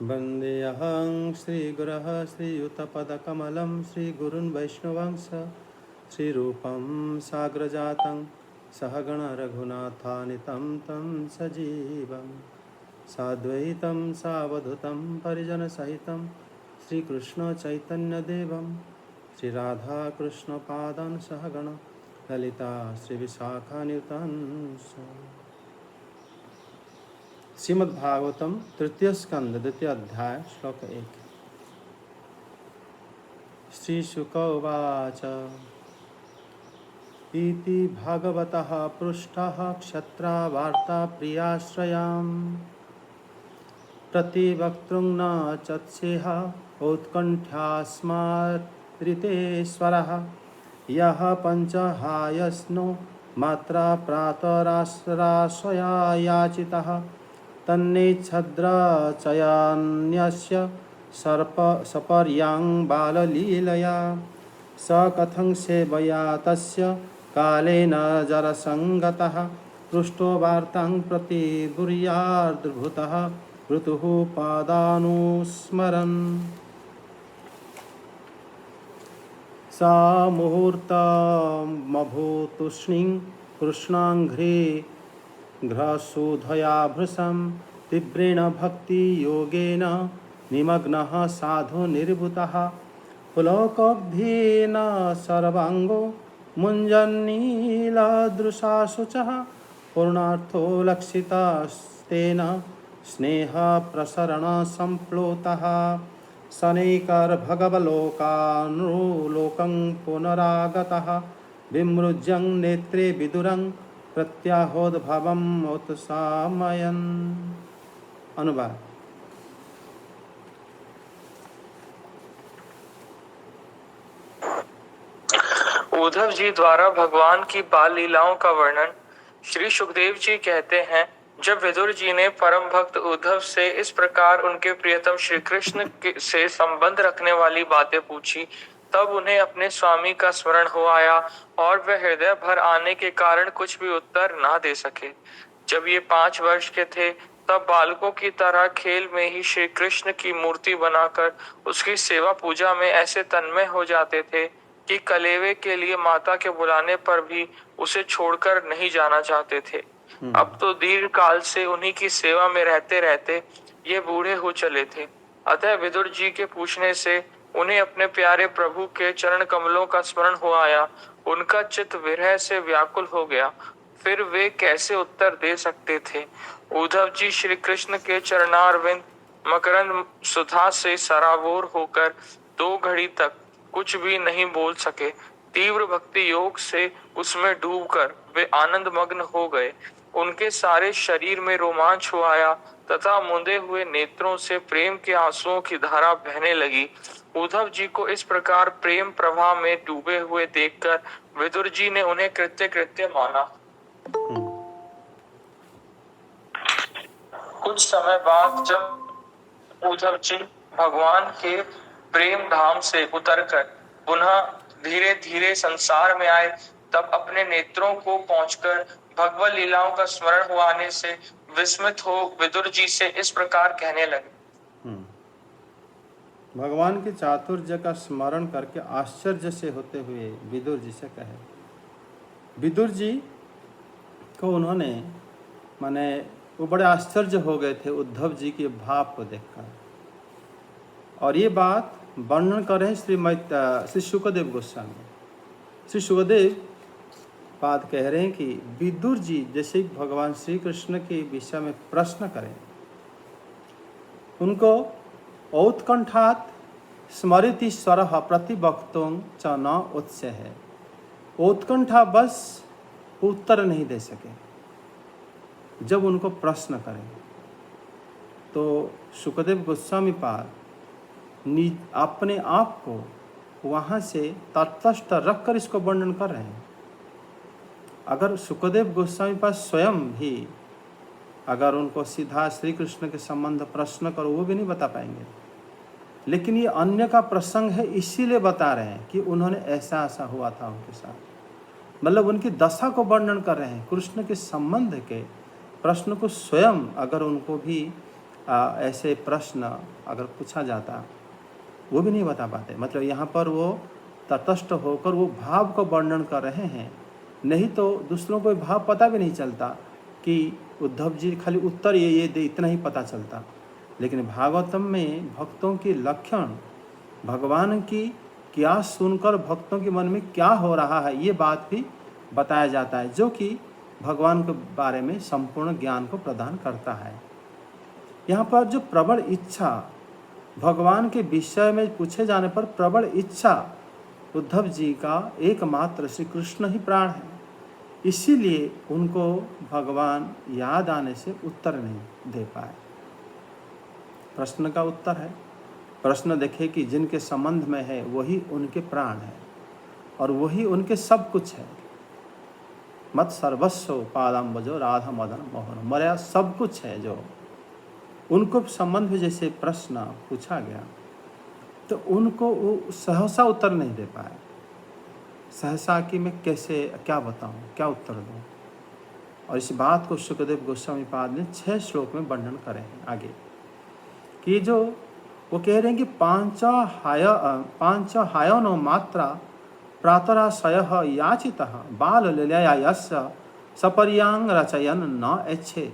वन्देऽहं श्रीगुरः श्रीयुतपदकमलं श्रीगुरुन् वैष्णवांश श्रीरूपं साग्रजातं सहगण रघुनाथानितं तं सजीवं साद्वैतं सावधूतं परिजनसहितं श्रीकृष्णचैतन्यदेवं श्रीराधाकृष्णपादान् सहगण ललिता श्रीविशाखान्वितांश्च। श्रीमद्भागवतम तृतीय स्कंद द्वितीय अध्याय श्लोक 1। श्रीशुक उवाच इति भागवतः पृष्ठः क्षत्रावार्ता प्रियाश्रयाम् प्रतिवक्तुं न चत्सेह उत्कण्ठ्यास्माद्रितेश्वरः यः पञ्चहायस्नो मात्रा प्रातराश्रया याचितः तन्नेच्छद्रचयान्यस्य सपर्यां बाललीलया स कथं सेवया तस्य कालेन जरसङ्गतः पृष्ठो वार्तां प्रति दुर्यार्द्भुतः ऋतुः पादानुस्मरन् सा मुहूर्तमभूतुष्णीं कृष्णाङ्घ्रे घ्रशोधया भृशं तीव्रेण भक्तियोगेन निमग्नः साधु निर्भूतः पुलकोब्धेन सर्वाङ्गो मुञ्जन्नीलदृशाशुचः पूर्णार्थो लक्षितस्तेन स्नेहप्रसरणसम्प्लुतः शनैकर्भगवलोकानुलोकं पुनरागतः विमृज्यं नेत्रे विदुरं प्रत्याहोद्भवम् उत्सामयन्। अनुवाद। उद्धव जी द्वारा भगवान की बाल लीलाओं का वर्णन। श्री सुखदेव जी कहते हैं, जब विदुर जी ने परम भक्त उद्धव से इस प्रकार उनके प्रियतम श्री कृष्ण से संबंध रखने वाली बातें पूछी, तब उन्हें अपने स्वामी का स्मरण हो आया और वह हृदय भर आने के कारण कुछ भी उत्तर ना दे सके। जब ये 5 वर्ष के थे, तब बालकों की तरह खेल में ही श्री कृष्ण की मूर्ति बनाकर उसकी सेवा पूजा में ऐसे तन्मय हो जाते थे कि कलेवे के लिए माता के बुलाने पर भी उसे छोड़कर नहीं जाना चाहते थे। अब तो दीर्घ काल से उन्हीं की सेवा में रहते रहते ये बूढ़े हो चले थे। अतः विदुर जी के पूछने से उन्हें अपने प्यारे प्रभु के चरण कमलों का स्मरण हो आया। उनका चित्त विरह से व्याकुल हो गया। फिर वे कैसे उत्तर दे सकते थे। उद्धव जी श्री कृष्ण के चरणारविंद मकरंद सुधा से सराबोर होकर 2 घड़ी तक कुछ भी नहीं बोल सके। तीव्र भक्ति योग से उसमें डूबकर वे आनंद मग्न हो गए। उनके सारे शरीर में रोमांच हो आया तथा मुंदे हुए नेत्रों से प्रेम के आंसुओं की धारा बहने लगी। उद्धव जी को इस प्रकार प्रेम प्रवाह में डूबे हुए देखकर विदुर जी ने उन्हें कृत्य कृत्य माना। कुछ समय बाद जब उद्धव जी भगवान के प्रेम धाम से उतरकर पुनः धीरे धीरे संसार में आए, तब अपने नेत्रों को पहुंचकर भगवत लीलाओं का स्मरण हुआने से विस्मित हो विदुर जी से इस प्रकार कहने लगे। भगवान के चातुर्य का स्मरण करके आश्चर्य से होते हुए विदुर जी से कहे। विदुर जी को उन्होंने माने वो बड़े आश्चर्य हो गए थे उद्धव जी के भाव को देखकर। और ये बात वर्णन कर रहे हैं श्री शुकदेव गोस्वामी। श्री शुकदेव बात कह रहे हैं कि विदुर जी जैसे भगवान श्री कृष्ण के विषय में प्रश्न करें, उनको औत्कंठात् स्मृति स्वरः प्रतिवक्तुं च न उत्स्य है। उत्कंठा बस उत्तर नहीं दे सके। जब उनको प्रश्न करें तो शुकदेव गोस्वामी पाद अपने आप को वहाँ से तटस्थ रखकर इसको वर्णन कर रहे हैं। अगर शुकदेव गोस्वामी पाद स्वयं भी अगर उनको सीधा श्री कृष्ण के संबंध प्रश्न करो वो भी नहीं बता पाएंगे, लेकिन ये अन्य का प्रसंग है इसीलिए बता रहे हैं कि उन्होंने ऐसा ऐसा हुआ था उनके साथ। मतलब उनकी दशा को वर्णन कर रहे हैं। कृष्ण के संबंध के प्रश्न को स्वयं अगर उनको भी ऐसे प्रश्न अगर पूछा जाता वो भी नहीं बता पाते। मतलब यहाँ पर वो तटस्थ होकर वो भाव को वर्णन कर रहे हैं, नहीं तो दूसरों को भाव पता भी नहीं चलता कि उद्धव जी खाली उत्तर ये दे, इतना ही पता चलता। लेकिन भागवतम में भक्तों के लक्षण, भगवान की क्या सुनकर भक्तों के मन में क्या हो रहा है, ये बात भी बताया जाता है, जो कि भगवान के बारे में संपूर्ण ज्ञान को प्रदान करता है। यहाँ पर जो प्रबल इच्छा, भगवान के विषय में पूछे जाने पर प्रबल इच्छा उद्धव जी का एकमात्र श्री कृष्ण ही प्राण है, इसीलिए उनको भगवान याद आने से उत्तर नहीं दे पाए। प्रश्न का उत्तर है, प्रश्न देखे कि जिनके संबंध में है वही उनके प्राण है और वही उनके सब कुछ है। मत सर्वस्व पादाम्बजो राधा मदन मोहन, मर्या सब कुछ है। जो उनको संबंध में जैसे प्रश्न पूछा गया तो उनको वो सहसा उत्तर नहीं दे पाए। सहसा कि मैं कैसे क्या बताऊं, क्या उत्तर दूं। और इस बात को शुकदेव गोस्वामी पाद ने 6 श्लोक में वर्णन करे हैं आगे, कि जो वो कह रहे हैं कि पांच हायनो मात्रा प्रातराशय याचितः बाल लीलया यस्य सपर्यांग रचयन न इच्छे।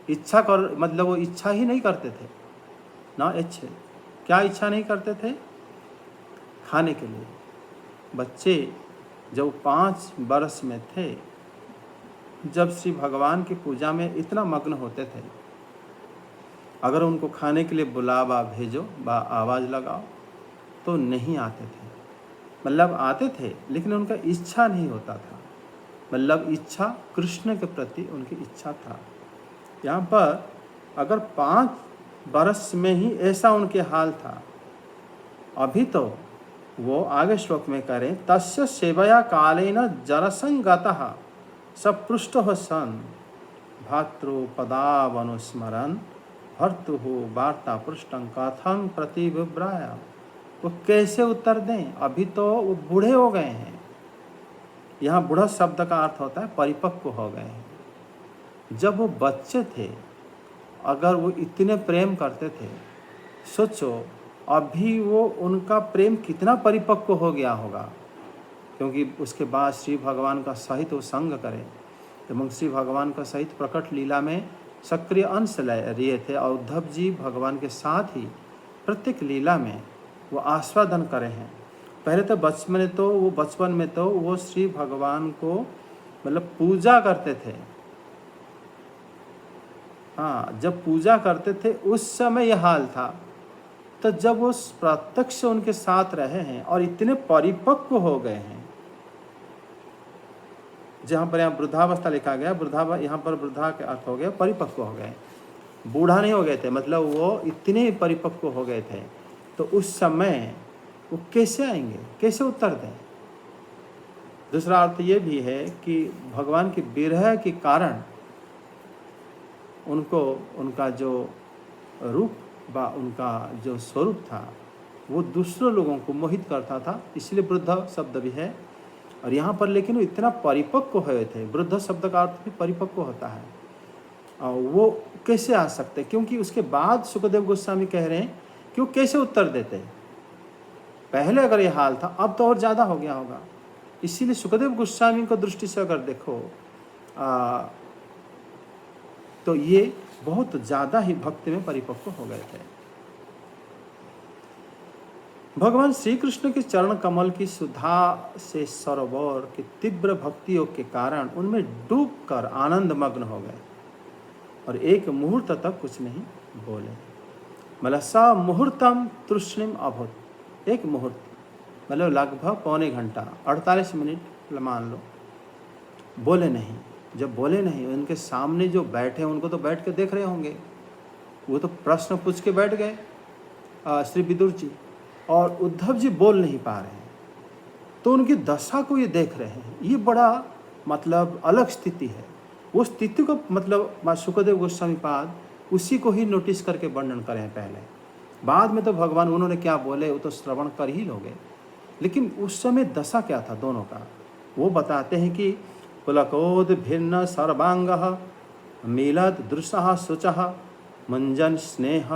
इच्छा कर मतलब वो इच्छा ही नहीं करते थे, न इच्छे। क्या इच्छा नहीं करते थे? खाने के लिए। बच्चे जब 5 वर्ष में थे, जब श्री भगवान की पूजा में इतना मग्न होते थे, अगर उनको खाने के लिए बुलावा भेजो बा आवाज़ लगाओ तो नहीं आते थे। मतलब आते थे लेकिन उनका इच्छा नहीं होता था। मतलब इच्छा कृष्ण के प्रति उनकी इच्छा था। यहाँ पर अगर 5 वर्ष में ही ऐसा उनके हाल था, अभी तो वो आगे श्लोक में करें, तस्य सेवया कालेन जरसंगतः सपृष्टः सन भातृपदावनुस्मरन् भर्तुः वार्ता पृष्ठं कथं प्रतिबिभ्राय। वो कैसे उत्तर दें? अभी तो वो बूढ़े हो गए हैं। यहाँ बूढ़ा शब्द का अर्थ होता है परिपक्व हो गए हैं। जब वो बच्चे थे, अगर वो इतने प्रेम करते थे, सोचो अभी वो उनका प्रेम कितना परिपक्व हो गया होगा। क्योंकि उसके बाद श्री भगवान का सहित वो संग करें, एवं श्री भगवान का सहित प्रकट लीला में सक्रिय अंश लिए थे और उद्धव जी भगवान के साथ ही प्रत्येक लीला में वो आस्वादन करे हैं। पहले तो बचपन में तो वो श्री भगवान को मतलब पूजा करते थे। हाँ, जब पूजा करते थे उस समय यह हाल था। तो जब वो प्रत्यक्ष उनके साथ रहे हैं और इतने परिपक्व हो गए हैं, जहाँ पर यहाँ वृद्धावस्था लिखा गया, यहाँ पर वृद्धा के अर्थ हो गया परिपक्व हो गए, बूढ़ा नहीं हो गए थे, मतलब वो इतने परिपक्व हो गए थे। तो उस समय वो कैसे आएंगे, कैसे उत्तर दें? दूसरा अर्थ ये भी है कि भगवान की विरह के कारण उनको उनका जो रूप व उनका जो स्वरूप था वो दूसरों लोगों को मोहित करता था, इसलिए वृद्ध शब्द भी है। और यहाँ पर लेकिन वो इतना परिपक्व हुए थे, वृद्ध शब्द का अर्थ भी परिपक्व होता है। और वो कैसे आ सकते? क्योंकि उसके बाद सुखदेव गोस्वामी कह रहे हैं कि वो कैसे उत्तर देते। पहले अगर ये हाल था, अब तो और ज़्यादा हो गया होगा। इसीलिए सुखदेव गोस्वामी को दृष्टि से अगर देखो तो ये बहुत ज़्यादा ही भक्ति में परिपक्व हो गए थे। भगवान श्री कृष्ण के चरण कमल की सुधा से सरोवर की तीव्र भक्तियों के कारण उनमें डूबकर आनंद मग्न हो गए और एक मुहूर्त तक कुछ नहीं बोले। मतलब स मुहूर्तम तृष्णिम अभूत, एक मुहूर्त मतलब लगभग पौने घंटा 48 मिनट मान लो, बोले नहीं। जब बोले नहीं, उनके सामने जो बैठे उनको तो बैठ के देख रहे होंगे, वो तो प्रश्न पूछ के बैठ गए श्री विदुर जी, और उद्धव जी बोल नहीं पा रहे हैं। तो उनकी दशा को ये देख रहे हैं। ये बड़ा मतलब अलग स्थिति है। वो स्थिति को मतलब सुखदेव गोस्वामी पाद उसी को ही नोटिस करके वर्णन करें पहले, बाद में तो भगवान उन्होंने क्या बोले वो तो श्रवण कर ही लोगे। लेकिन उस समय दशा क्या था दोनों का, वो बताते हैं कि पुलकोद भिन्न सर्वांग मिलत दृशः शुचः मंजन स्नेह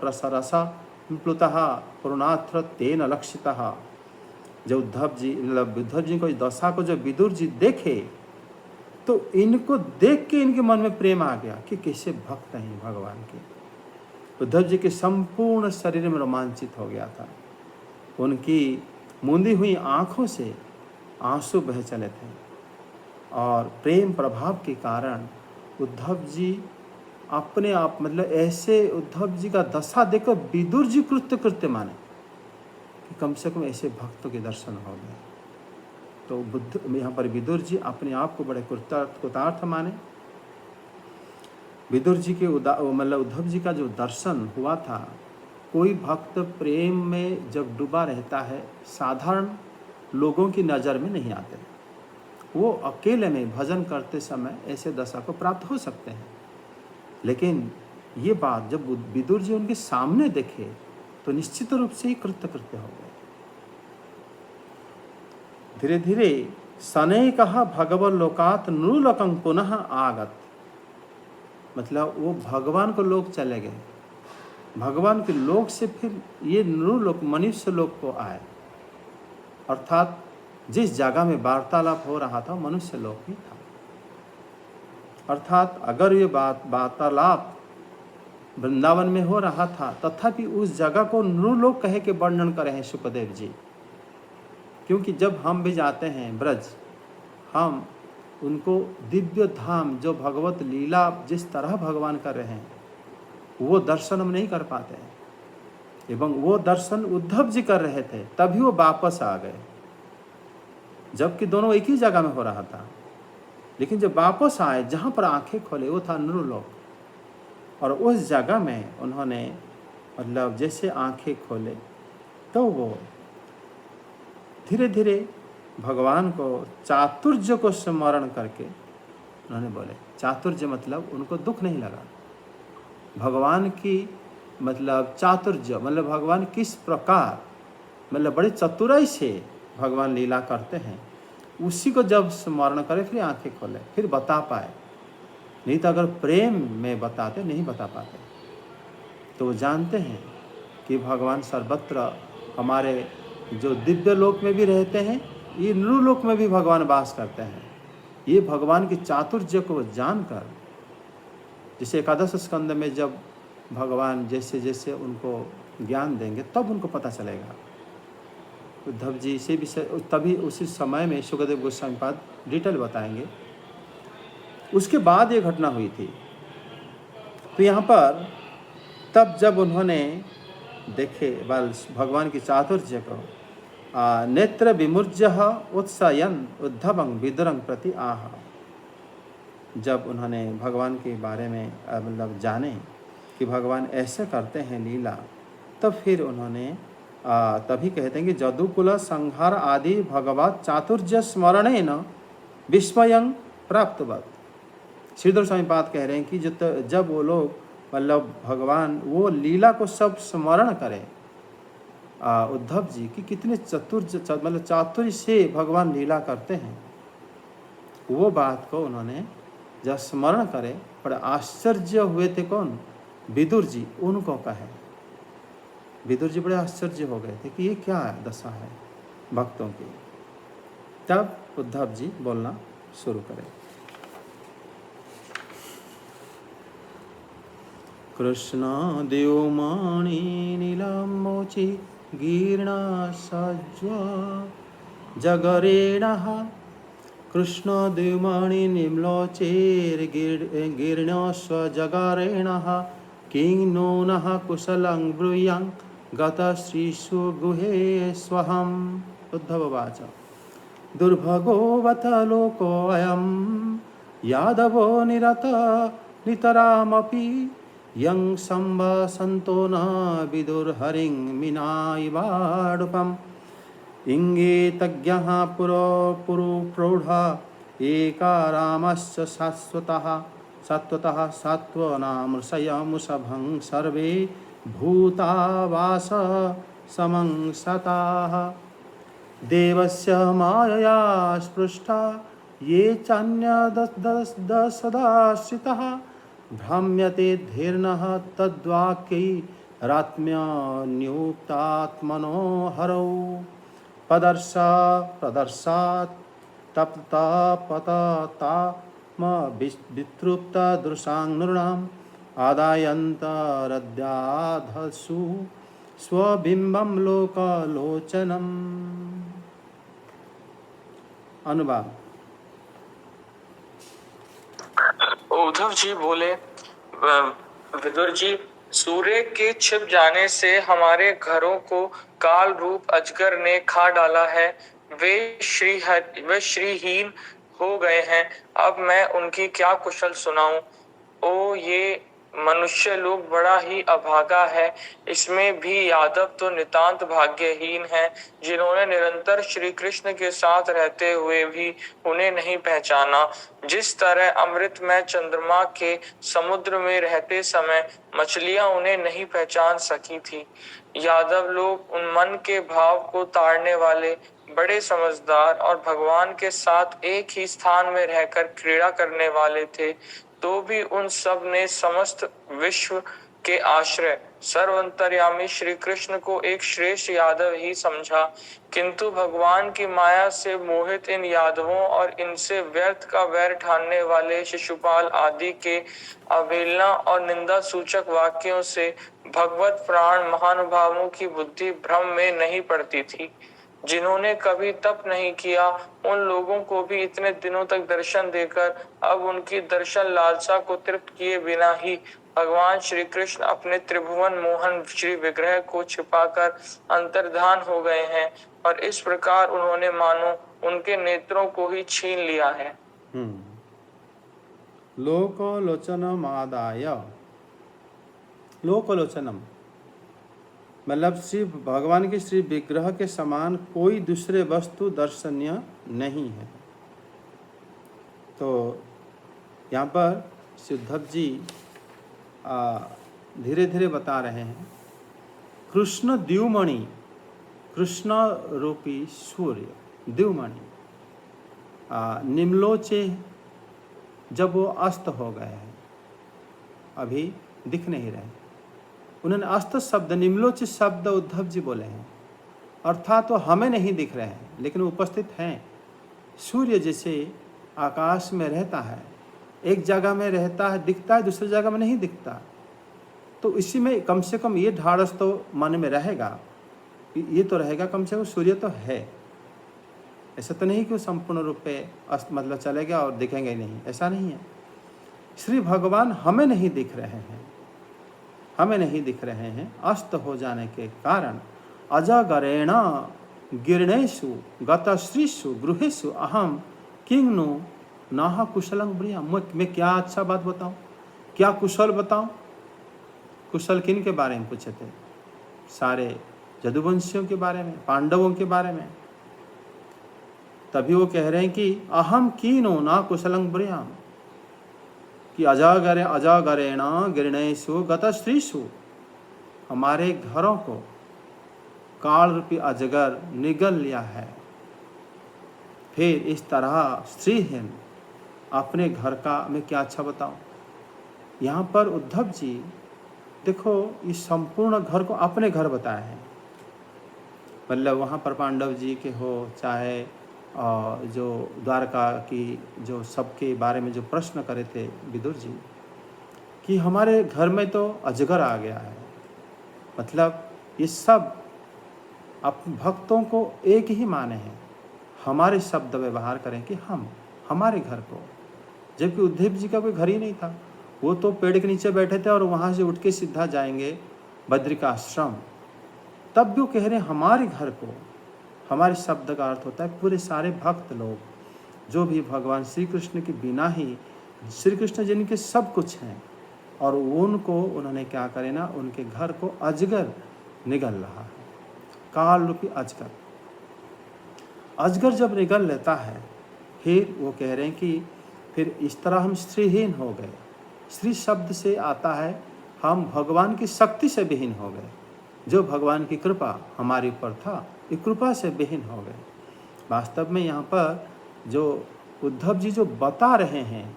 प्रसरसा प्लुतः पूर्णात्र तेन लक्षितः। जो उद्धव जी को इस दशा को जो विदुर जी देखे तो इनको देख के इनके मन में प्रेम आ गया कि कैसे भक्त हैं भगवान के। उद्धव जी के संपूर्ण शरीर में रोमांचित हो गया था। उनकी मूंदी हुई आंखों से आंसू बह चले थे और प्रेम प्रभाव के कारण उद्धव जी अपने आप मतलब ऐसे उद्धव जी का दशा देखकर विदुर जी कृत्य माने कि कम से कम ऐसे भक्तों के दर्शन हो गए। तो बुद्ध यहाँ पर विदुर जी अपने आप को बड़े कृतार्थ माने। विदुर जी के मतलब उद्धव जी का जो दर्शन हुआ था, कोई भक्त प्रेम में जब डूबा रहता है साधारण लोगों की नज़र में नहीं आते, वो अकेले में भजन करते समय ऐसे दशा को प्राप्त हो सकते हैं। लेकिन ये बात जब विदुर जी उनके सामने देखे तो निश्चित रूप से ही कृत्य हो गए। धीरे धीरे सने कहा भगवत लोकात नृलोकं पुनः आगत, मतलब वो भगवान को लोक चले गए, भगवान के लोक से फिर ये नृलोक मनुष्य लोक को आए। अर्थात जिस जगह में वार्तालाप हो रहा था मनुष्य लोक ही था। अर्थात अगर ये वार्तालाप वृंदावन में हो रहा था तथापि उस जगह को नृलोक कहे के वर्णन कर रहे हैं सुखदेव जी। क्योंकि जब हम भी जाते हैं ब्रज, हम उनको दिव्य धाम जो भगवत लीला जिस तरह भगवान कर रहे हैं वो दर्शन हम नहीं कर पाते हैं। एवं वो दर्शन उद्धव जी कर रहे थे तभी वो वापस आ गए, जबकि दोनों एक ही जगह में हो रहा था। लेकिन जब वापस आए जहाँ पर आंखें खोले वो था नृलोक, और उस जगह में उन्होंने मतलब जैसे आंखें खोले तो वो धीरे धीरे भगवान को चातुर्य को स्मरण करके उन्होंने बोले। चातुर्य मतलब उनको दुख नहीं लगा, भगवान की मतलब चातुर्य मतलब भगवान किस प्रकार मतलब बड़े चतुराई से भगवान लीला करते हैं उसी को जब स्मरण करे फिर आंखें खोले फिर बता पाए। नहीं तो अगर प्रेम में बताते नहीं बता पाते। तो वो जानते हैं कि भगवान सर्वत्र हमारे जो दिव्य लोक में भी रहते हैं, ये नृलोक में भी भगवान वास करते हैं। ये भगवान की चातुर्य को जानकर, जैसे एकादश स्कंद में जब भगवान जैसे जैसे उनको ज्ञान देंगे तब उनको पता चलेगा। उद्धव जी से विषय तभी उसी समय में सुखदेव गोस्वामी पाद डिटेल बताएंगे। उसके बाद ये घटना हुई थी। तो यहाँ पर तब जब उन्होंने देखे भगवान की चातुर्य को, नेत्र विमुर्ज उत्सयन उद्धवं विदुरं प्रति आह, जब उन्होंने भगवान के बारे में मतलब जाने कि भगवान ऐसे करते हैं लीला, तब फिर उन्होंने तभी कहते हैं कि जदुकुल संहार आदि भगवत चातुर्य स्मरणेन विस्मयं प्राप्तवत। श्रीधर स्वामी पाद कह रहे हैं कि जब वो लोग मतलब भगवान वो लीला को सब स्मरण करें उद्धव जी की कितने मतलब चातुर्य से भगवान लीला करते हैं, वो बात को उन्होंने जब स्मरण करे बड़े आश्चर्य हुए थे। कौन? विदुर जी उनको कहे। विदुर जी बड़े आश्चर्य हो गए थे कि ये क्या दशा है भक्तों की। तब उद्धव जी बोलना शुरू करें। कृष्ण देवमणि नीलमोचि गीर्णा सज्व जगरेणः, कृष्ण देवमणि निम्लोचेर्गीर्णस्व जगरेणः, किं नूनः कुशलं ब्रूयां गतश्रीषु गुहे स्वहम्। उद्धववाच दुर्भगोऽवत लोकोऽयं यादवो नितरामपि, यं संवसन्तो न विदुर्हरिं मिनायवाडुपम्, इंगेतज्ञः पुरुप्रौढः एका रामश्च सात्वतः सात्वनामृषयमुषभं सर्वे भूतावास समंसताः, देवस्य मायया स्पृष्टा ये चान्यदसदाश्रितः, भ्राम्यते धीर्नः तद्वाक्यैरात्म्यन्युक्तात्मनो हरौ पदर्शा प्रदर्शात् तप्तपतताम वितृप्तदृशां नृणाम् आदायन्तरद्याधसु स्वबिम्बं लोकलोचनम्। अनुवाद। उद्धव जी बोले, विदुर जी, सूर्य के छिप जाने से हमारे घरों को काल रूप अजगर ने खा डाला है। वे श्रीहीन हो गए हैं। अब मैं उनकी क्या कुशल सुनाऊं। ओ ये मनुष्य लोग बड़ा ही अभागा है। इसमें भी यादव तो नितांत भाग्यहीन है, जिन्होंने निरंतर श्री कृष्ण के साथ रहते हुए भी उन्हें नहीं पहचाना। जिस तरह अमृत में चंद्रमा के समुद्र में रहते समय मछलियां उन्हें नहीं पहचान सकी थी। यादव लोग उन मन के भाव को ताड़ने वाले बड़े समझदार और भगवान के साथ एक ही स्थान में रहकर क्रीड़ा करने वाले थे। तो भी उन सब ने समस्त विश्व के आश्रय सर्वंतर्यामी श्री कृष्ण को एक श्रेष्ठ यादव ही समझा। किंतु भगवान की माया से मोहित इन यादवों और इनसे व्यर्थ का वैर ठानने वाले शिशुपाल आदि के अवहेलना और निंदा सूचक वाक्यों से भगवत प्राण महानुभावों की बुद्धि भ्रम में नहीं पड़ती थी। जिन्होंने कभी तप नहीं किया, उन लोगों को भी इतने दिनों तक दर्शन देकर अब उनकी दर्शन लालसा को तृप्त किए बिना ही भगवान श्री कृष्ण अपने त्रिभुवन मोहन श्री विग्रह को छिपाकर अंतर्धान हो गए हैं और इस प्रकार उन्होंने मानो उनके नेत्रों को ही छीन लिया है। लोकलोचनमादाय, लोकलोचनम मतलब श्री भगवान के श्री विग्रह के समान कोई दूसरे वस्तु दर्शनीय नहीं है। तो यहाँ पर उद्धव जी धीरे धीरे बता रहे हैं, कृष्ण द्युमणि, कृष्ण रूपी सूर्य द्युमणि निम्लोचे, जब वो अस्त हो गए हैं, अभी दिख नहीं रहे, उन्होंने अस्त शब्द, निम्लोच शब्द उद्धव जी बोले हैं, अर्थात तो हमें नहीं दिख रहे हैं लेकिन उपस्थित हैं। सूर्य जैसे आकाश में रहता है, एक जगह में रहता है दिखता है, दूसरी जगह में नहीं दिखता, तो इसी में कम से कम ये ढाढ़स तो मन में रहेगा, ये तो रहेगा कम से कम सूर्य तो है। ऐसा तो नहीं कि वो संपूर्ण रूप पे अस्त मतलब चलेगा और दिखेंगे ही नहीं, ऐसा नहीं है। श्री भगवान हमें नहीं दिख रहे हैं, हमें नहीं दिख रहे हैं। अस्त हो जाने के कारण अजगरेण गिरणेषु गतश्रीषु गृहेषु अहम किंगनु नाह कुशलं ब्रिया। मैं क्या अच्छा बात बताऊं, क्या कुशल बताऊं। कुशल किन के बारे में पूछे थे? सारे यदुवंशियों के बारे में, पांडवों के बारे में। तभी वो कह रहे हैं कि अहम कीनो ना कुशलं ब्रियाम, कि अजगरेण गिरणेषु गतश्रीषु, हमारे घरों को काल रूपी अजगर निगल लिया है। फिर इस तरह स्त्रीहीन अपने घर का मैं क्या अच्छा बताऊं। यहाँ पर उद्धव जी देखो, इस संपूर्ण घर को अपने घर बताए हैं। मतलब वहाँ पर पांडव जी के हो, चाहे जो द्वारका की जो सबके बारे में जो प्रश्न करे थे विदुर जी, कि हमारे घर में तो अजगर आ गया है। मतलब ये सब अब भक्तों को एक ही माने हैं, हमारे शब्द व्यवहार करें कि हम हमारे घर को, जबकि उद्धव जी का कोई घर ही नहीं था। वो तो पेड़ के नीचे बैठे थे और वहाँ से उठ के सीधा जाएंगे बद्रिकाश्रम। तब भी वो कह रहे हैं हमारे घर को। हमारे शब्द का अर्थ होता है पूरे सारे भक्त लोग जो भी भगवान श्री कृष्ण के बिना ही, श्री कृष्ण जिनके सब कुछ हैं, और उनको उन्होंने क्या करे ना, उनके घर को अजगर निगल रहा है। काल रूपी अजगर, अजगर जब निगल लेता है, फिर वो कह रहे हैं कि फिर इस तरह हम स्त्रीहीन हो गए। स्त्री शब्द से आता है हम भगवान की शक्ति से विहीन हो गए। जो भगवान की कृपा हमारे ऊपर था, ये कृपा से विहीन हो गए। वास्तव में यहाँ पर जो उद्धव जी जो बता रहे हैं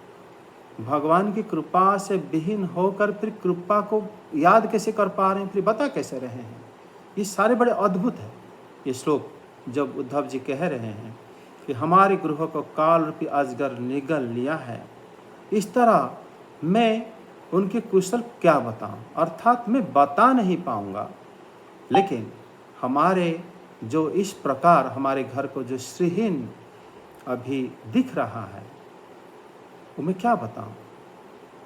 भगवान की कृपा से विहीन होकर फिर कृपा को याद कैसे कर पा रहे हैं, फिर बता कैसे रहे हैं। ये सारे बड़े अद्भुत है ये श्लोक, जब उद्धव जी कह रहे हैं कि हमारे गृह को काल रूपी अजगर निगल लिया है, इस तरह मैं उनके कुशल क्या बताऊं, अर्थात मैं बता नहीं पाऊंगा। लेकिन हमारे जो इस प्रकार हमारे घर को जो श्रीहीन अभी दिख रहा है, वो मैं क्या बताऊं।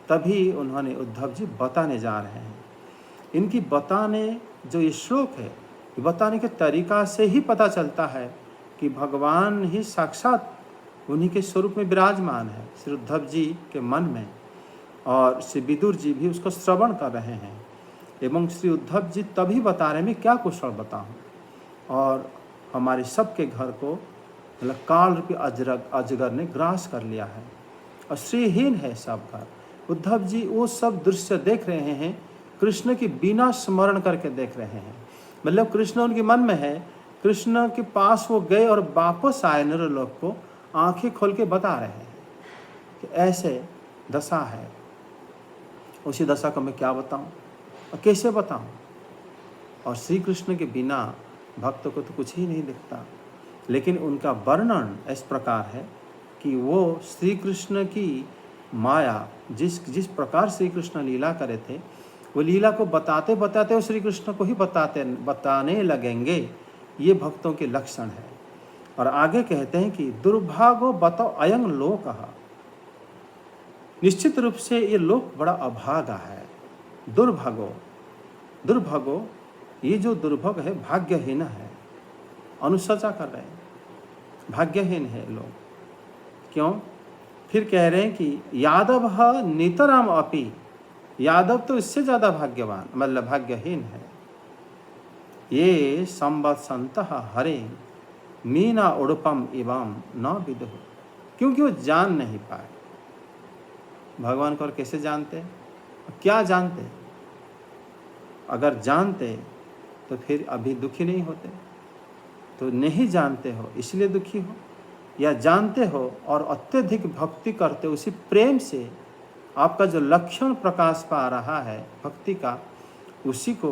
तभी उन्होंने उद्धव जी बताने जा रहे हैं। इनकी बताने जो ये श्लोक है, ये बताने के तरीका से ही पता चलता है कि भगवान ही साक्षात उन्हीं के स्वरूप में विराजमान है श्री उद्धव जी के मन में, और श्री विदुर जी भी उसको श्रवण कर रहे हैं। एवं श्री उद्धव जी तभी बता रहे हैं, मैं क्या कुशल बताऊं। और हमारे सबके घर को मतलब काल रूपी अजगर ने ग्रास कर लिया है और श्रीहीन है सब घर। उद्धव जी वो सब दृश्य देख रहे हैं, कृष्ण की बिना स्मरण करके देख रहे हैं। मतलब कृष्ण उनके मन में है, कृष्ण के पास वो गए और वापस आए नरलोक को, आंखें खोल के बता रहे हैं कि ऐसे दशा है। उसी दशा को मैं क्या बताऊं और कैसे बताऊं। और श्री कृष्ण के बिना भक्त को तो कुछ ही नहीं दिखता। लेकिन उनका वर्णन इस प्रकार है कि वो श्री कृष्ण की माया, जिस प्रकार श्री कृष्ण लीला करे थे, वो लीला को बताते बताते वो श्री कृष्ण को ही बताने लगेंगे। ये भक्तों के लक्षण है। और आगे कहते हैं कि दुर्भागो बताओ अयंग लोक, निश्चित रूप से ये लोक बड़ा अभागा है। दुर्भागो ये जो दुर्भग है भाग्यहीन है, अनुशंसा कर रहे हैं, भाग्यहीन है लोग। क्यों? फिर कह रहे हैं कि यादव नितराम अपि, यादव तो इससे ज्यादा भाग्यवान मतलब भाग्यहीन है। ये संवत्संत हरे मीना उड़पम एवं न विदु, क्योंकि वो जान नहीं पाए भगवान को। और कैसे जानते, क्या जानते? अगर जानते तो फिर अभी दुखी नहीं होते। तो नहीं जानते हो इसलिए दुखी हो, या जानते हो और अत्यधिक भक्ति करते हो, उसी प्रेम से आपका जो लक्षण प्रकाश पा रहा है भक्ति का, उसी को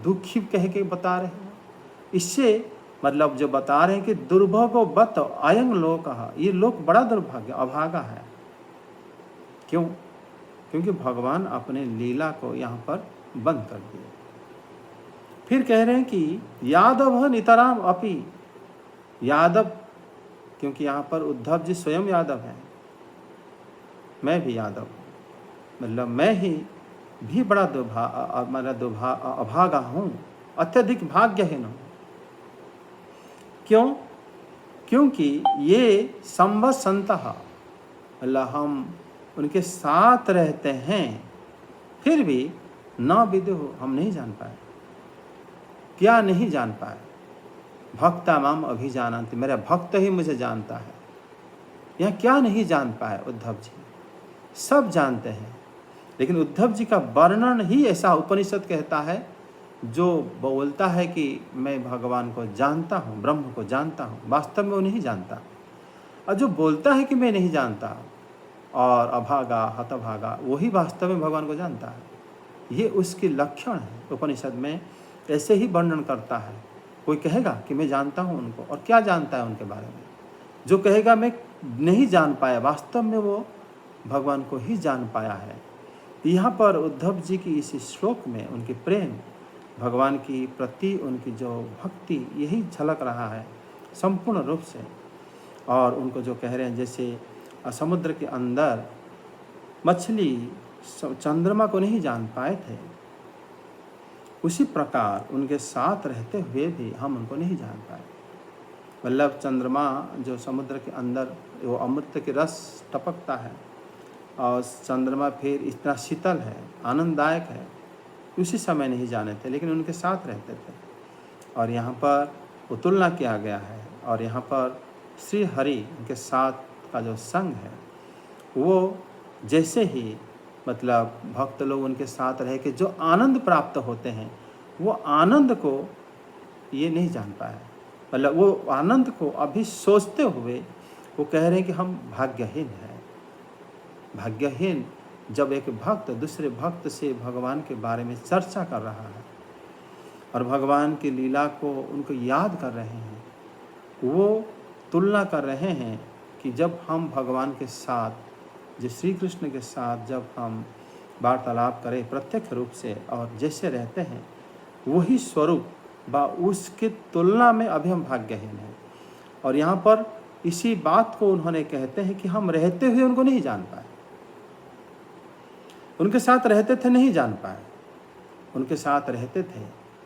दुखी कह के बता रहे हो। इससे मतलब जो बता रहे हैं कि दुर्भगो बत अयंग लोक, ये लोक बड़ा दुर्भाग्य अभागा है। क्यों? क्योंकि भगवान अपने लीला को यहाँ पर बंद कर दिए। फिर कह रहे हैं कि यादव नितराम अपि, यादव क्योंकि यहाँ पर उद्धव जी स्वयं यादव हैं, मैं भी यादव हूँ, मतलब मैं ही भी बड़ा अभागा हूँ, अत्यधिक भाग्यहीन हूँ। क्यों? क्योंकि ये संवत्संतः, मतलब हम उनके साथ रहते हैं, फिर भी न विदु, हम नहीं जान पाए। क्या नहीं जान पाए? भक्ता माम अभिजानन्ति, मेरा भक्त ही मुझे जानता है। यह क्या नहीं जान पाए उद्धव जी? सब जानते हैं, लेकिन उद्धव जी का वर्णन ही ऐसा, उपनिषद कहता है, जो बोलता है कि मैं भगवान को जानता हूँ, ब्रह्म को जानता हूँ, वास्तव में वो नहीं जानता। और जो बोलता है कि मैं नहीं जानता और अभागा हतभागा, वही वास्तव में भगवान को जानता है। ये उसके लक्षण है। उपनिषद में ऐसे ही वर्णन करता है। कोई कहेगा कि मैं जानता हूँ उनको, और क्या जानता है उनके बारे में? जो कहेगा मैं नहीं जान पाया, वास्तव में वो भगवान को ही जान पाया है। यहाँ पर उद्धव जी की इस श्लोक में उनके प्रेम, भगवान की प्रति उनकी जो भक्ति, यही झलक रहा है संपूर्ण रूप से। और उनको जो कह रहे हैं, जैसे समुद्र के अंदर मछली चंद्रमा को नहीं जान पाए थे, उसी प्रकार उनके साथ रहते हुए भी हम उनको नहीं जान पाए। मतलब चंद्रमा जो समुद्र के अंदर वो अमृत के रस टपकता है, और चंद्रमा फिर इतना शीतल है, आनंददायक है, उसी समय नहीं जाने थे, लेकिन उनके साथ रहते थे। और यहाँ पर वो तुलना किया गया है। और यहाँ पर श्री हरि उनके साथ का जो संग है, वो जैसे ही मतलब भक्त लोग उनके साथ रह के जो आनंद प्राप्त होते हैं, वो आनंद को ये नहीं जान पाए। मतलब वो आनंद को अभी सोचते हुए वो कह रहे हैं कि हम भाग्यहीन हैं। भाग्यहीन जब एक भक्त दूसरे भक्त से भगवान के बारे में चर्चा कर रहा है और भगवान की लीला को उनको याद कर रहे हैं, वो तुलना कर रहे हैं कि जब हम भगवान के साथ, जो श्री कृष्ण के साथ जब हम वार्तालाप करें प्रत्यक्ष रूप से और जैसे रहते हैं, वही स्वरूप व उसकी तुलना में अभी हम भाग्यहीन हैं। और यहाँ पर इसी बात को उन्होंने कहते हैं कि हम रहते हुए उनको नहीं जान पाए, उनके साथ रहते थे नहीं जान पाए, उनके साथ रहते थे,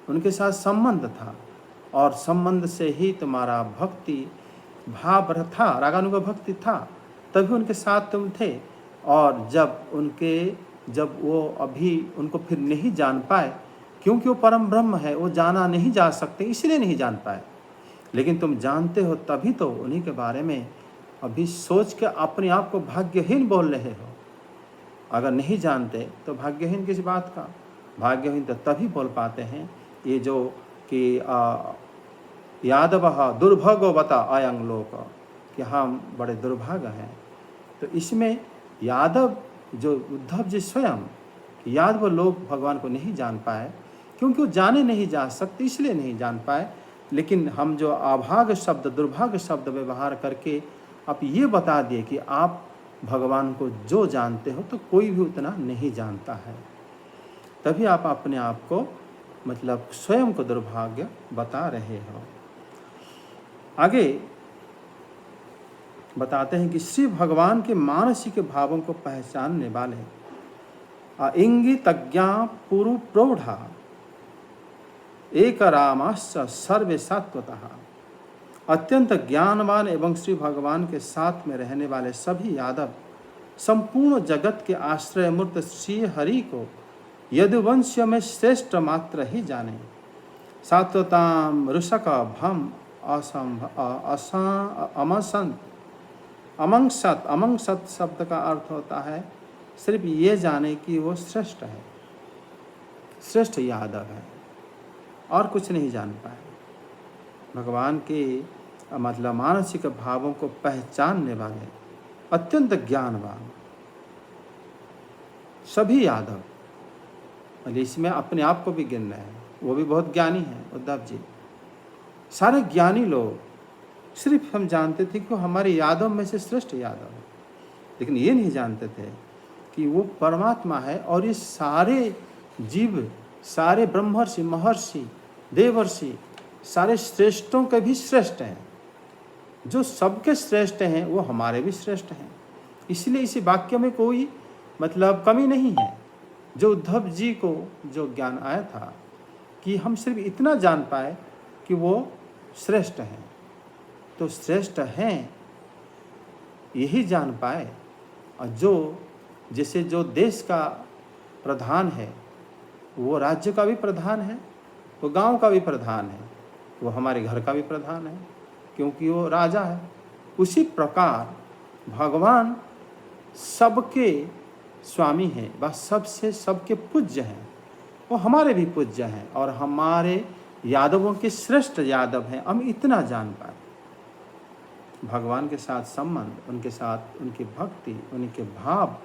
उनके साथ संबंध था और संबंध से ही तुम्हारा भक्ति भाव था, रागानुगा भक्ति था, तभी उनके साथ तुम थे। और जब वो अभी उनको फिर नहीं जान पाए, क्योंकि वो परम ब्रह्म है, वो जाना नहीं जा सकते, इसलिए नहीं जान पाए। लेकिन तुम जानते हो तभी तो उन्हीं के बारे में अभी सोच के अपने आप को भाग्यहीन बोल रहे हो। अगर नहीं जानते तो भाग्यहीन किस बात का? भाग्यहीन तो तभी बोल पाते हैं ये जो कि यादव दुर्भाग्यवता अयं लोक, कि हम बड़े दुर्भाग्य हैं। तो इसमें यादव जो उद्धव जी स्वयं, यादव लोग भगवान को नहीं जान पाए, क्योंकि वो जाने नहीं जा सकते, इसलिए नहीं जान पाए। लेकिन हम जो अभाग्य शब्द, दुर्भाग्य शब्द व्यवहार करके आप ये बता दिए कि आप भगवान को जो जानते हो तो कोई भी उतना नहीं जानता है, तभी आप अपने आप को मतलब स्वयं को दुर्भाग्य बता रहे हो। आगे बताते हैं कि श्री भगवान के मानसिक भावों को पहचानने वाले इंगितज्ञा पुरु प्रौढ़ा एक रामाश्च सर्वे सात्वतः, अत्यंत ज्ञानवान एवं श्री भगवान के साथ में रहने वाले सभी यादव संपूर्ण जगत के आश्रय मूर्त श्री हरि को यदुवंश में श्रेष्ठ मात्र ही जाने। सात्वताम ऋषक भम अमंसत शब्द का अर्थ होता है सिर्फ ये जाने कि वो श्रेष्ठ है, श्रेष्ठ यादव है, और कुछ नहीं जान पाए। भगवान के मतलब मानसिक भावों को पहचानने वाले अत्यंत ज्ञानवान सभी यादव, इसमें अपने आप को भी गिन रहे हैं, वो भी बहुत ज्ञानी हैं उद्धव जी। सारे ज्ञानी लोग सिर्फ हम जानते थे कि वो हमारे यादव में से श्रेष्ठ यादव है, लेकिन ये नहीं जानते थे कि वो परमात्मा है और ये सारे जीव, सारे ब्रह्मर्षि, महर्षि, देवर्षि, सारे श्रेष्ठों के भी श्रेष्ठ हैं। जो सबके श्रेष्ठ हैं वो हमारे भी श्रेष्ठ हैं। इसलिए इसी वाक्य में कोई मतलब कमी नहीं है। जो उद्धव जी को जो ज्ञान आया था कि हम सिर्फ इतना जान पाए कि वो श्रेष्ठ हैं, तो श्रेष्ठ हैं यही जान पाए। और जो जैसे जो देश का प्रधान है वो राज्य का भी प्रधान है, वो गांव का भी प्रधान है, वो हमारे घर का भी प्रधान है, क्योंकि वो राजा है। उसी प्रकार भगवान सबके स्वामी हैं, वह सबसे सबके पूज्य हैं, वो हमारे भी पूज्य हैं और हमारे यादवों के श्रेष्ठ यादव हैं। हम इतना जान पाए भगवान के साथ संबंध, उनके साथ उनकी भक्ति, उनके भाव,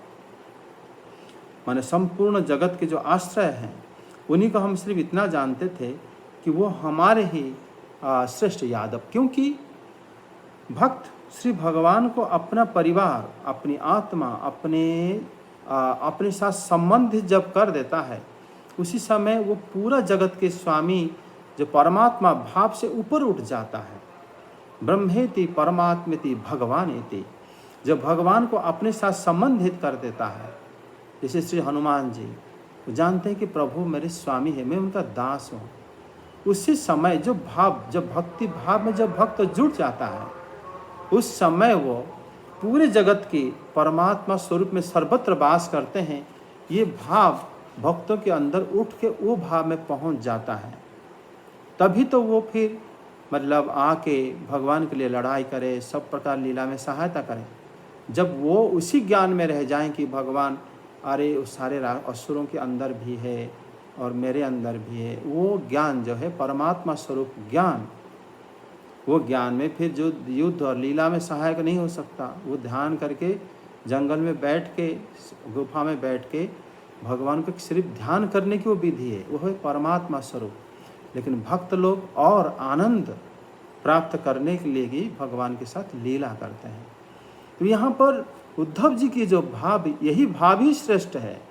माने संपूर्ण जगत के जो आश्रय हैं उन्हीं को हम सिर्फ इतना जानते थे कि वो हमारे ही श्रेष्ठ यादव। क्योंकि भक्त श्री भगवान को अपना परिवार, अपनी आत्मा, अपने साथ संबंधित जब कर देता है, उसी समय वो पूरा जगत के स्वामी जो परमात्मा भाव से ऊपर उठ जाता है। ब्रह्मेति परमात्मेति भगवानेति, जब भगवान को अपने साथ संबंधित कर देता है, जैसे श्री हनुमान जी वो जानते हैं कि प्रभु मेरे स्वामी है, मैं उनका दास हूँ। उसी समय जो भाव, जब भक्ति भाव में जब भक्त जुड़ जाता है, उस समय वो पूरे जगत की परमात्मा स्वरूप में सर्वत्र वास करते हैं। ये भाव भक्तों के अंदर उठ के वो भाव में पहुंच जाता है। तभी तो वो फिर मतलब आके भगवान के लिए लड़ाई करे, सब प्रकार लीला में सहायता करे। जब वो उसी ज्ञान में रह जाएं कि भगवान अरे उस सारे असुरों के अंदर भी है और मेरे अंदर भी है, वो ज्ञान जो है परमात्मा स्वरूप ज्ञान, वो ज्ञान में फिर जो युद्ध और लीला में सहायक नहीं हो सकता, वो ध्यान करके जंगल में बैठ के, गुफा में बैठ के भगवान को सिर्फ ध्यान करने की वो विधि है, वो है परमात्मा स्वरूप। लेकिन भक्त लोग और आनंद प्राप्त करने के लिए ही भगवान के साथ लीला करते हैं। तो यहाँ पर उद्धव जी की जो भाव, यही भाव ही श्रेष्ठ है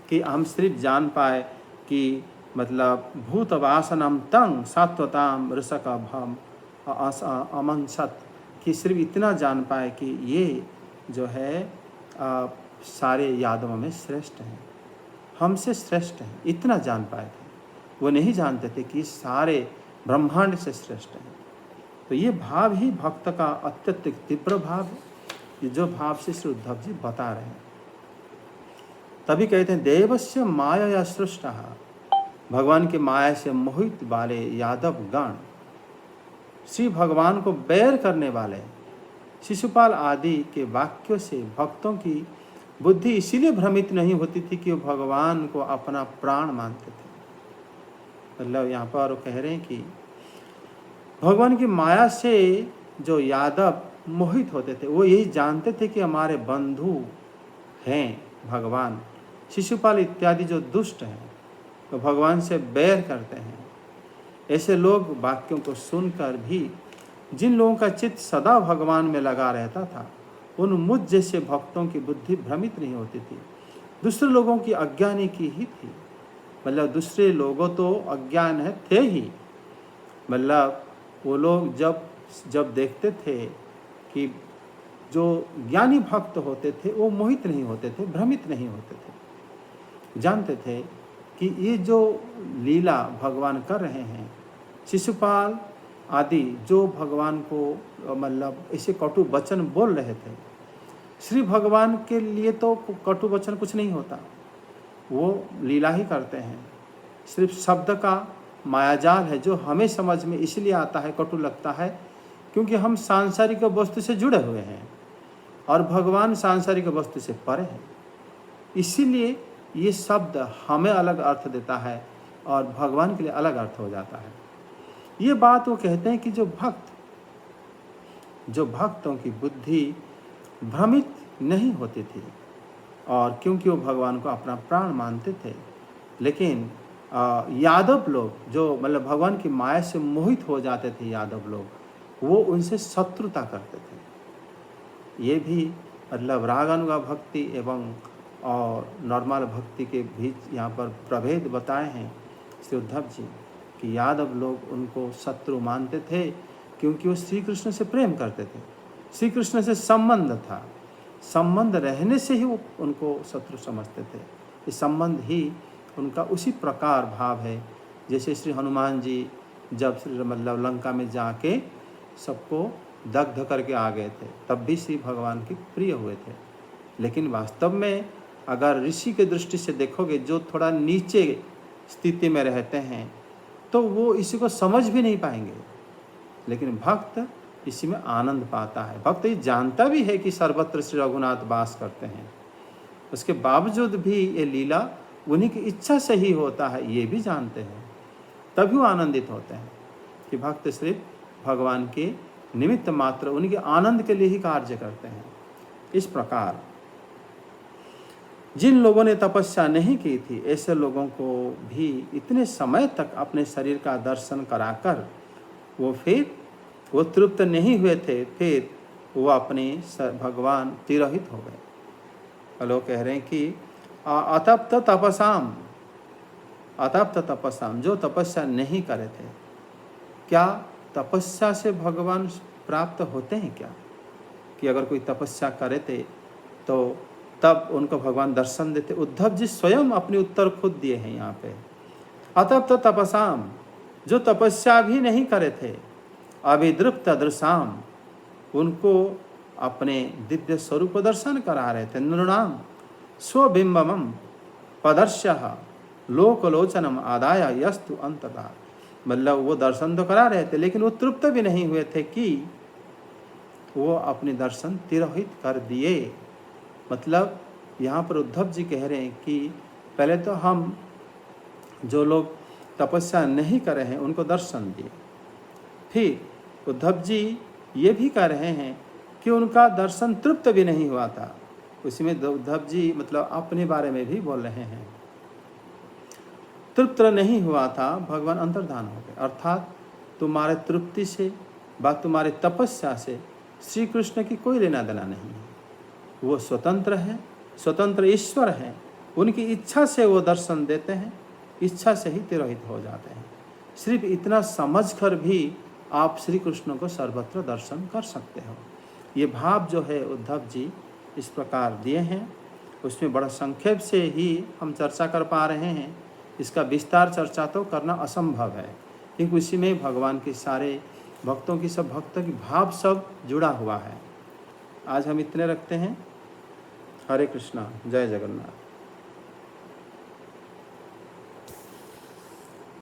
कि हम सिर्फ जान पाए कि मतलब भूत वासनम तंग सात्वताम ऋषक भम अमनसत, कि सिर्फ इतना जान पाए कि ये जो है सारे यादवों में श्रेष्ठ हैं, हमसे श्रेष्ठ हैं, इतना जान पाए थे। वो नहीं जानते थे कि सारे ब्रह्मांड से श्रेष्ठ हैं। तो ये भाव ही भक्त का अत्यधिक तीव्र भाव है, ये जो भाव से श्री उद्धव जी बता रहे हैं। तभी कहते हैं देवस्य माया सृष्टा, भगवान की माया से मोहित वाले यादव गण, श्री भगवान को बैर करने वाले शिशुपाल आदि के वाक्यों से भक्तों की बुद्धि इसीलिए भ्रमित नहीं होती थी कि वो भगवान को अपना प्राण मानते थे। मतलब यहाँ पर वो कह रहे हैं कि भगवान की माया से जो यादव मोहित होते थे, वो यही जानते थे कि हमारे बंधु हैं भगवान। शिशुपाल इत्यादि जो दुष्ट हैं तो भगवान से बैर करते हैं। ऐसे लोग वाक्यों को सुनकर भी जिन लोगों का चित्त सदा भगवान में लगा रहता था, उन मुझ जैसे भक्तों की बुद्धि भ्रमित नहीं होती थी। दूसरे लोगों की अज्ञानी की ही थी, मतलब दूसरे लोगों तो अज्ञान है थे ही, मतलब वो लोग जब देखते थे कि जो ज्ञानी भक्त होते थे वो मोहित नहीं होते थे, भ्रमित नहीं होते थे, जानते थे कि ये जो लीला भगवान कर रहे हैं, शिशुपाल आदि जो भगवान को मतलब ऐसे कटु वचन बोल रहे थे, श्री भगवान के लिए तो कटु वचन कुछ नहीं होता, वो लीला ही करते हैं। सिर्फ शब्द का मायाजाल है जो हमें समझ में इसलिए आता है, कटु लगता है, क्योंकि हम सांसारिक वस्तु से जुड़े हुए हैं और भगवान सांसारिक वस्तु से परे है। इसीलिए ये शब्द हमें अलग अर्थ देता है और भगवान के लिए अलग अर्थ हो जाता है। ये बात वो कहते हैं कि जो भक्तों की बुद्धि भ्रमित नहीं होती थी, और क्योंकि वो भगवान को अपना प्राण मानते थे। लेकिन यादव लोग जो मतलब भगवान की माया से मोहित हो जाते थे, यादव लोग, वो उनसे शत्रुता करते थे। ये भी मतलब रागानुगा भक्ति एवं और नॉर्मल भक्ति के बीच यहाँ पर प्रभेद बताए हैं श्री उद्धव जी, कि यादव लोग उनको शत्रु मानते थे क्योंकि वो श्री कृष्ण से प्रेम करते थे, श्री कृष्ण से संबंध था, संबंध रहने से ही वो उनको शत्रु समझते थे। इस संबंध ही उनका उसी प्रकार भाव है जैसे श्री हनुमान जी जब श्री मतलब लंका में जाके सबको दग्ध करके आ गए थे, तब भी श्री भगवान के प्रिय हुए थे। लेकिन वास्तव में अगर ऋषि के दृष्टि से देखोगे, जो थोड़ा नीचे स्थिति में रहते हैं, तो वो इसी को समझ भी नहीं पाएंगे। लेकिन भक्त इसी में आनंद पाता है। भक्त ये जानता भी है कि सर्वत्र श्री रघुनाथ वास करते हैं, उसके बावजूद भी ये लीला उन्हीं की इच्छा से ही होता है, ये भी जानते हैं, तभी वो आनंदित होते हैं कि भक्त सिर्फ भगवान के निमित्त मात्र उनके आनंद के लिए ही कार्य करते हैं। इस प्रकार जिन लोगों ने तपस्या नहीं की थी, ऐसे लोगों को भी इतने समय तक अपने शरीर का दर्शन कराकर वो तृप्त नहीं हुए थे, फिर वो अपने भगवान तिरोहित हो गए। लोग कह रहे हैं कि अतप्त तपस्याम, जो तपस्या नहीं करे थे, क्या तपस्या से भगवान प्राप्त होते हैं क्या? कि अगर कोई तपस्या करे थे तो तब उनको भगवान दर्शन देते। उद्धव जी स्वयं अपनी उत्तर खुद दिए हैं यहाँ पे। अतप्त तपसाम, जो तपस्या भी नहीं करे थे, अभिदृप्त दृशाम, उनको अपने दिव्य स्वरूप को दर्शन करा रहे थे। नृणाम स्वबिंबमम पदर्श्यः लोकलोचनम आदाय यस्तु अंततः, मतलब वो दर्शन तो करा रहे थे लेकिन वो तृप्त भी नहीं हुए थे कि वो अपने दर्शन तिरोहित कर दिए। मतलब यहाँ पर उद्धव जी कह रहे हैं कि पहले तो हम जो लोग तपस्या नहीं कर रहे हैं उनको दर्शन दिए, फिर उद्धव जी ये भी कह रहे हैं कि उनका दर्शन तृप्त भी नहीं हुआ था, उसी में उद्धव जी मतलब अपने बारे में भी बोल रहे हैं। तृप्त नहीं हुआ था, भगवान अंतर्धान हो गए, अर्थात तुम्हारे तृप्ति से व तुम्हारे तपस्या से श्री कृष्ण की कोई लेना देना नहीं है। वो स्वतंत्र है, स्वतंत्र ईश्वर है, उनकी इच्छा से वो दर्शन देते हैं, इच्छा से ही तिरोहित हो जाते हैं। सिर्फ इतना समझकर भी आप श्री कृष्ण को सर्वत्र दर्शन कर सकते हो। ये भाव जो है उद्धव जी इस प्रकार दिए हैं, उसमें बड़ा संक्षेप से ही हम चर्चा कर पा रहे हैं। इसका विस्तार चर्चा तो करना असंभव है, क्योंकि उसी में भगवान के सारे भक्तों की सब भक्तों की भाव सब जुड़ा हुआ है। आज हम इतने रखते हैं। हरे कृष्णा, जय जगन्नाथ।